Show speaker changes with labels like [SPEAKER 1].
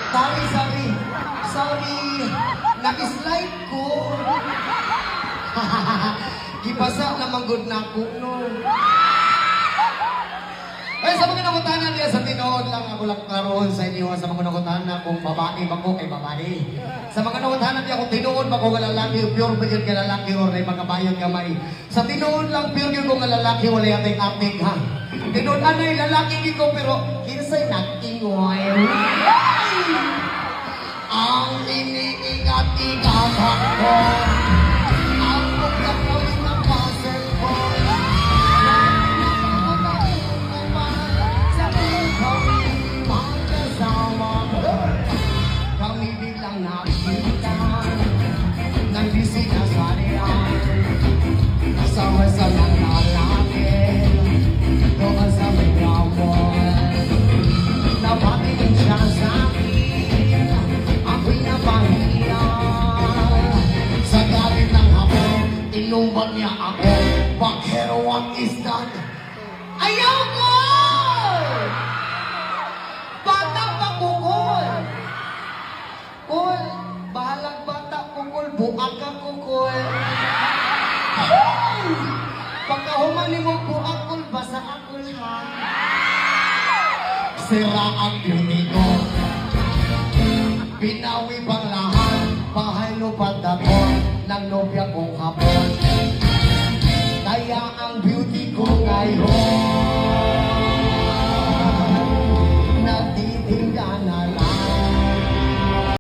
[SPEAKER 1] Sorry, sorry. Sorry. Nag-slide ko. Gipasa naman good na ako, no? Ay, sa mga nakutanan niya, sa tinood lang ako lang karoon sa inyo. Sa mga nakutanan na kung babae ba ko, kay babae. Sa mga nakutanan niya, kung tinood ba ko nga lalaki, pure ba yun ka lalaki, or ay mga bayan kamay. Sa tinood lang, pure yun ko nga lalaki, wala ating-ating, ha? Tinood, anay, lalaki di ko, pero kinsay nag-ingoy. Ang iniingat-ingatan ko, ang pagkakawin ng puzzle ko. Kami biglang nakita ng bisita sa riyan. Kasama sa ng lalaki doon sa may gawon. Napatingin siya sa akin, ako'y napahiya. Sa galit ng hapon, tinumban niya ako. Bakit, what is that? Ayaw ko! Bata pa kukul! Kul, bahalang bata kukul, buak ka kukul. Pagkahuman ni mo buak kul, basa akul ha. Sira ang beauty ko. Binawi bang lahat, bahay lupat daton, ng nobya kong hapon. Kaya ang beauty ko ngayon